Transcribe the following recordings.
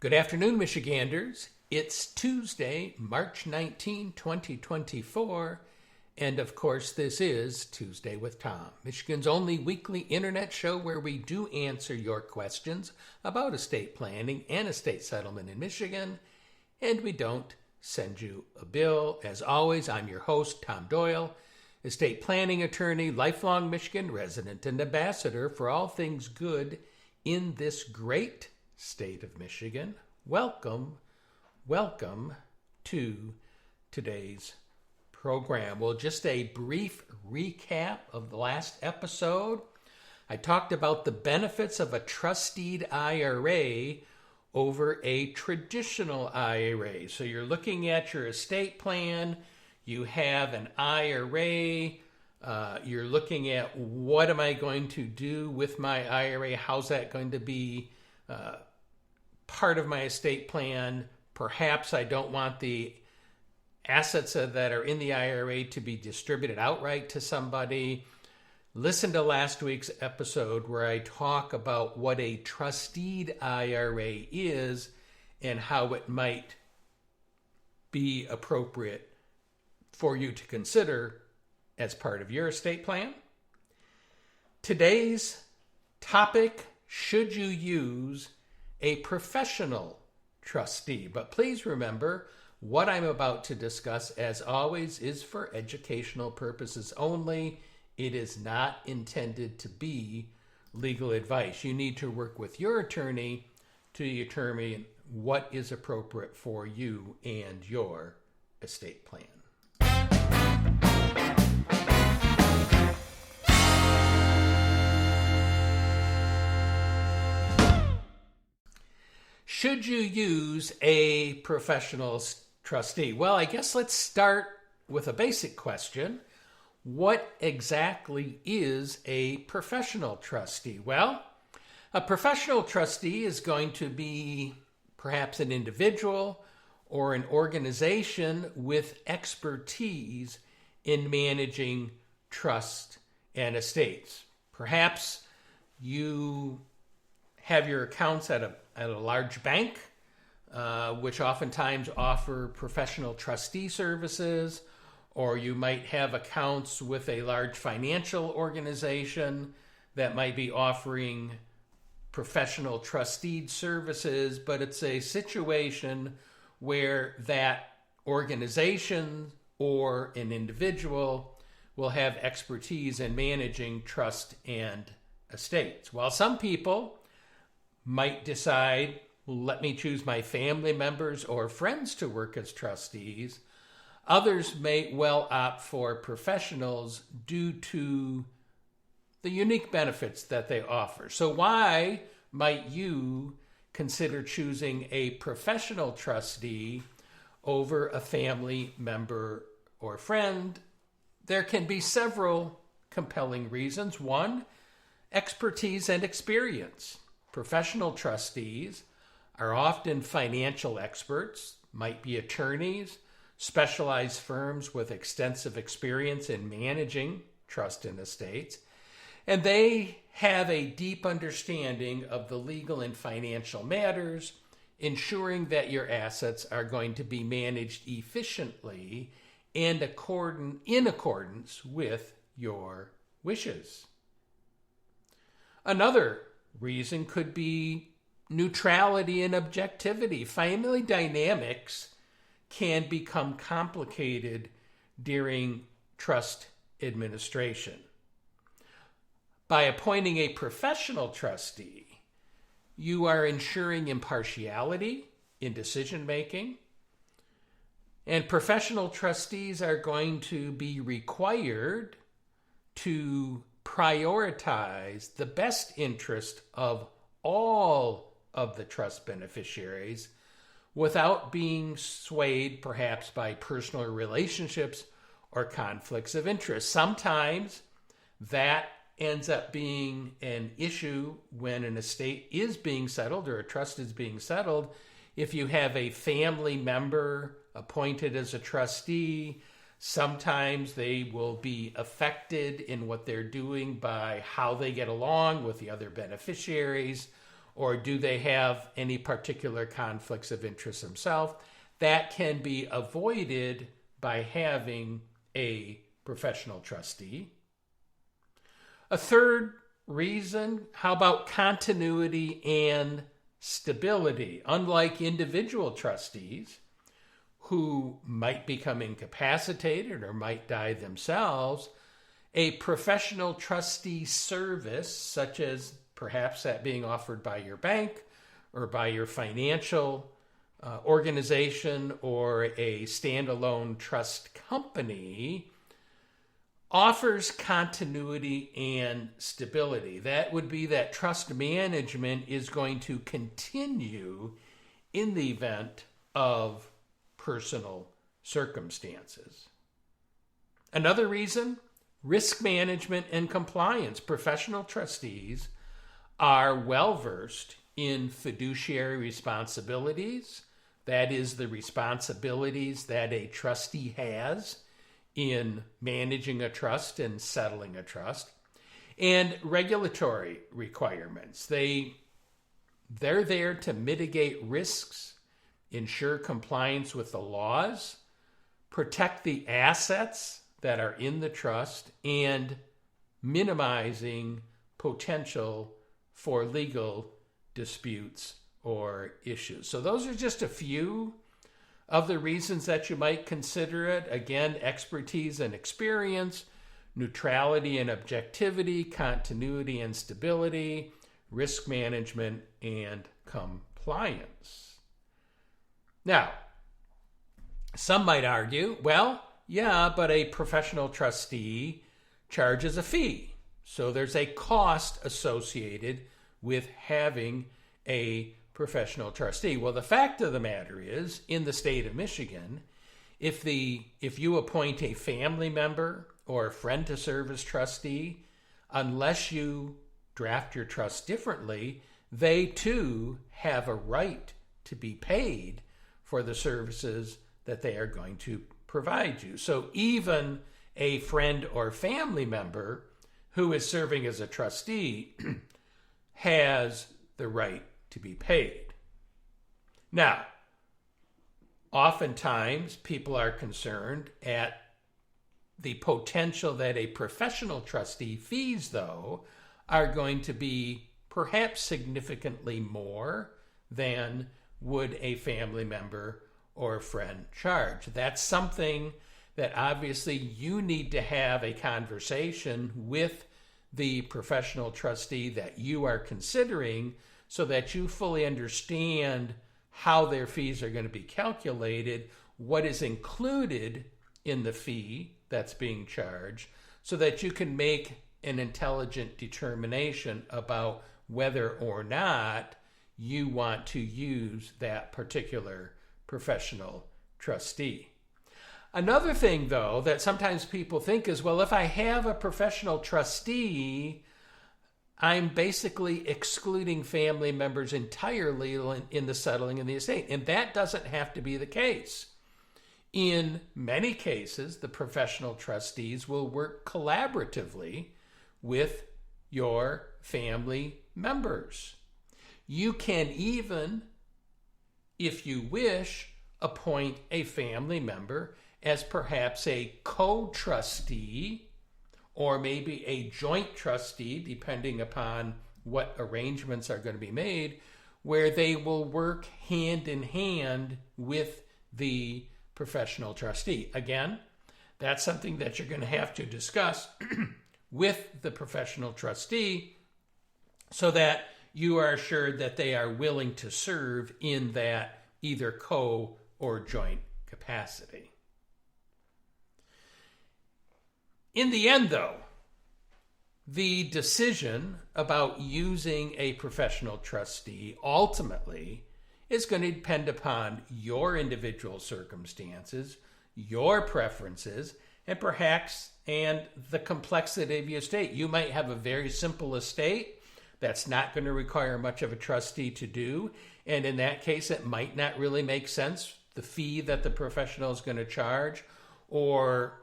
Good afternoon, Michiganders. It's Tuesday, March 19, 2024, and of course this is Tuesday with Tom, Michigan's only weekly internet show where we do answer your questions about estate planning and estate settlement in Michigan, and we don't send you a bill. As always, I'm your host, Tom Doyle, estate planning attorney, lifelong Michigan resident, and ambassador for all things good in this great state of Michigan. Welcome to today's program. Well, just a brief recap of the last episode. I talked about the benefits of a trusteed IRA over a traditional IRA. So you're looking at your estate plan, you have an IRA, you're looking at what am I going to do with my IRA, how's that going to be part of my estate plan. Perhaps I don't want the assets that are in the IRA to be distributed outright to somebody. Listen to last week's episode where I talk about what a trusteed IRA is and how it might be appropriate for you to consider as part of your estate plan. Today's topic: should you use a professional trustee? But please remember, what I'm about to discuss, as always, is for educational purposes only. It is not intended to be legal advice. You need to work with your attorney to determine what is appropriate for you and your estate plan. Should you use a professional trustee? Well, I guess let's start with a basic question. What exactly is a professional trustee? Well, a professional trustee is going to be perhaps an individual or an organization with expertise in managing trust and estates. Perhaps you have your accounts at a large bank, which oftentimes offer professional trustee services, or you might have accounts with a large financial organization that might be offering professional trustee services, but it's a situation where that organization or an individual will have expertise in managing trust and estates. While some people might decide, let me choose my family members or friends to work as trustees, others may well opt for professionals due to the unique benefits that they offer. So why might you consider choosing a professional trustee over a family member or friend? There can be several compelling reasons. One, expertise and experience. Professional trustees are often financial experts, might be attorneys, specialized firms with extensive experience in managing trust and estates, and they have a deep understanding of the legal and financial matters, ensuring that your assets are going to be managed efficiently and in accordance with your wishes. Another reason could be neutrality and objectivity. Family dynamics can become complicated during trust administration. By appointing a professional trustee, you are ensuring impartiality in decision making, and professional trustees are going to be required to prioritize the best interest of all of the trust beneficiaries without being swayed perhaps by personal relationships or conflicts of interest. Sometimes that ends up being an issue when an estate is being settled or a trust is being settled. If you have a family member appointed as a trustee, sometimes they will be affected in what they're doing by how they get along with the other beneficiaries, or do they have any particular conflicts of interest themselves? That can be avoided by having a professional trustee. A third reason, how about continuity and stability? Unlike individual trustees who might become incapacitated or might die themselves, a professional trustee service, such as perhaps that being offered by your bank or by your financial organization or a standalone trust company, offers continuity and stability. That would be that trust management is going to continue in the event of personal circumstances. Another reason, risk management and compliance. Professional trustees are well versed in fiduciary responsibilities. That is the responsibilities that a trustee has in managing a trust and settling a trust, and regulatory requirements. They're there to mitigate risks, ensure compliance with the laws, protect the assets that are in the trust, and minimizing potential for legal disputes or issues. So those are just a few of the reasons that you might consider it. Again, expertise and experience, neutrality and objectivity, continuity and stability, risk management, and compliance. Now, some might argue, well, yeah, but a professional trustee charges a fee. So there's a cost associated with having a professional trustee. Well, the fact of the matter is, in the state of Michigan, if you appoint a family member or a friend to serve as trustee, unless you draft your trust differently, they too have a right to be paid for the services that they are going to provide you. So even a friend or family member who is serving as a trustee has the right to be paid. Now, oftentimes people are concerned at the potential that a professional trustee fees, though, are going to be perhaps significantly more than would a family member or a friend charge. That's something that obviously you need to have a conversation with the professional trustee that you are considering so that you fully understand how their fees are going to be calculated, what is included in the fee that's being charged, so that you can make an intelligent determination about whether or not you want to use that particular professional trustee. Another thing, though, that sometimes people think is, well, if I have a professional trustee, I'm basically excluding family members entirely in the settling of the estate. And that doesn't have to be the case. In many cases, the professional trustees will work collaboratively with your family members. You can even, if you wish, appoint a family member as perhaps a co-trustee or maybe a joint trustee, depending upon what arrangements are going to be made, where they will work hand in hand with the professional trustee. Again, that's something that you're going to have to discuss with the professional trustee so that you are assured that they are willing to serve in that either co or joint capacity. In the end, though, the decision about using a professional trustee ultimately is going to depend upon your individual circumstances, your preferences, and perhaps the complexity of your estate. You might have a very simple estate that's not going to require much of a trustee to do, and in that case, it might not really make sense, the fee that the professional is going to charge, or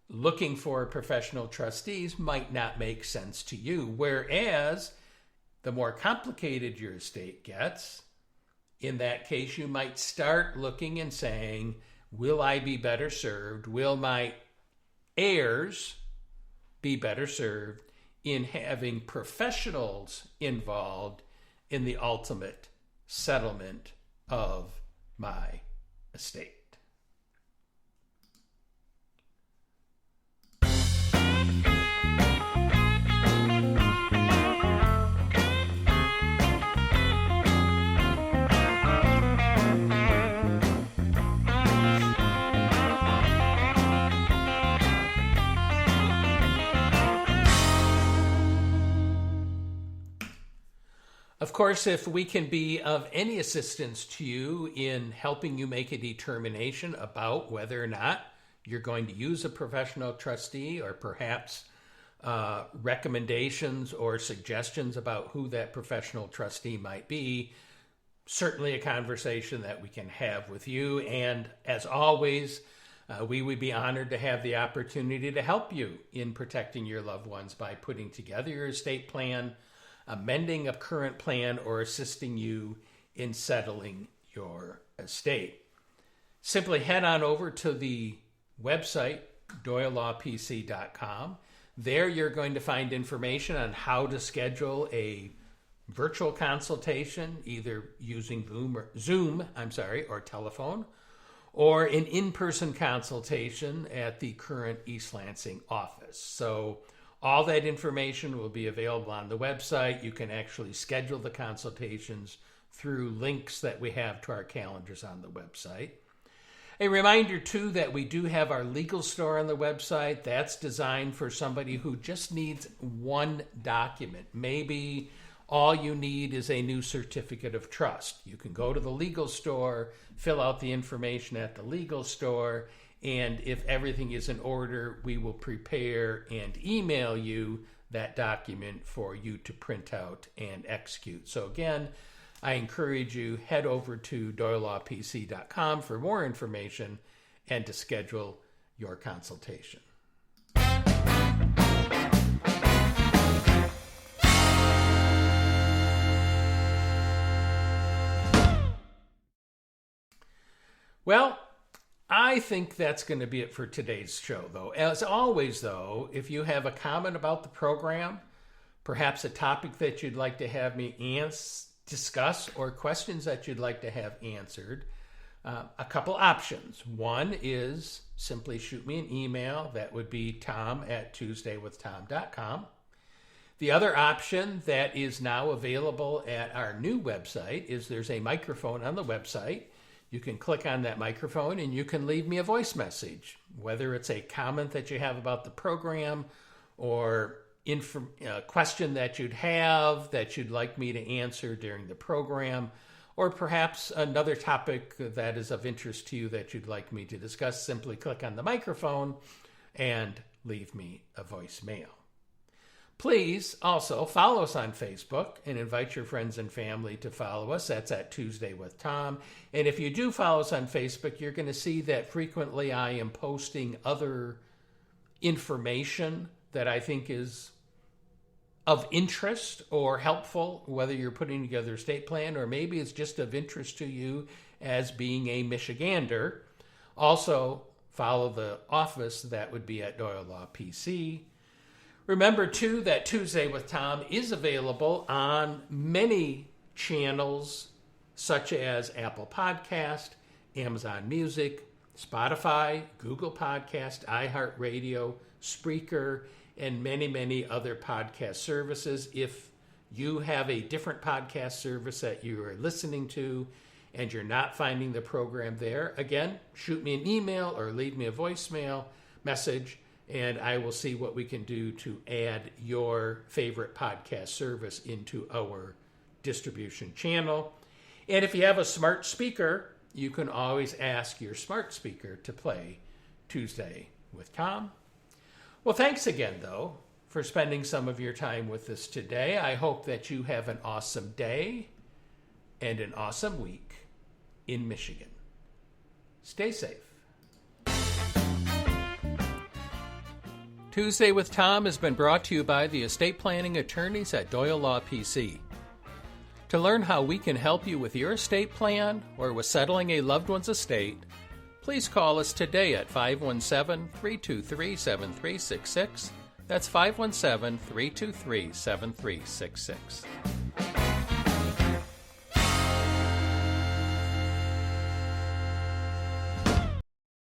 looking for professional trustees might not make sense to you. Whereas The more complicated your estate gets, in that case, you might start looking and saying, will I be better served? Will my heirs be better served in having professionals involved in the ultimate settlement of my estate? Of course, if we can be of any assistance to you in helping you make a determination about whether or not you're going to use a professional trustee, or perhaps recommendations or suggestions about who that professional trustee might be, certainly a conversation that we can have with you. And as always, we would be honored to have the opportunity to help you in protecting your loved ones by putting together your estate plan, amending a current plan, or assisting you in settling your estate. Simply head on over to the website, doylelawpc.com. There you're going to find information on how to schedule a virtual consultation, either using Zoom, or telephone, or an in-person consultation at the current East Lansing office. So all that information will be available on the website. You can actually schedule the consultations through links that we have to our calendars on the website. A reminder, too, that we do have our legal store on the website. That's designed for somebody who just needs one document. Maybe all you need is a new certificate of trust. You can go to the legal store, fill out the information at the legal store, and if everything is in order, we will prepare and email you that document for you to print out and execute. So again, I encourage you, head over to doylelawpc.com for more information and to schedule your consultation. Well, I think that's going to be it for today's show, though. As always, though, if you have a comment about the program, perhaps a topic that you'd like to have me discuss, or questions that you'd like to have answered, a couple options. One is simply shoot me an email. That would be tom@tuesdaywithtom.com. The other option that is now available at our new website is there's a microphone on the website. You can click on that microphone and you can leave me a voice message, whether it's a comment that you have about the program, or question that you'd have that you'd like me to answer during the program, or perhaps another topic that is of interest to you that you'd like me to discuss. Simply click on the microphone and leave me a voicemail. Please also follow us on Facebook and invite your friends and family to follow us. That's at Tuesday with Tom. And if you do follow us on Facebook, you're going to see that frequently I am posting other information that I think is of interest or helpful, whether you're putting together a estate plan or maybe it's just of interest to you as being a Michigander. Also, follow the office. That would be at Doyle Law PC. Remember, too, that Tuesday with Tom is available on many channels, such as Apple Podcast, Amazon Music, Spotify, Google Podcast, iHeartRadio, Spreaker, and many, many other podcast services. If you have a different podcast service that you are listening to and you're not finding the program there, again, shoot me an email or leave me a voicemail message, and I will see what we can do to add your favorite podcast service into our distribution channel. And if you have a smart speaker, you can always ask your smart speaker to play Tuesday with Tom. Well, thanks again, though, for spending some of your time with us today. I hope that you have an awesome day and an awesome week in Michigan. Stay safe. Tuesday with Tom has been brought to you by the estate planning attorneys at Doyle Law PC. To learn how we can help you with your estate plan or with settling a loved one's estate, please call us today at 517-323-7366. That's 517-323-7366.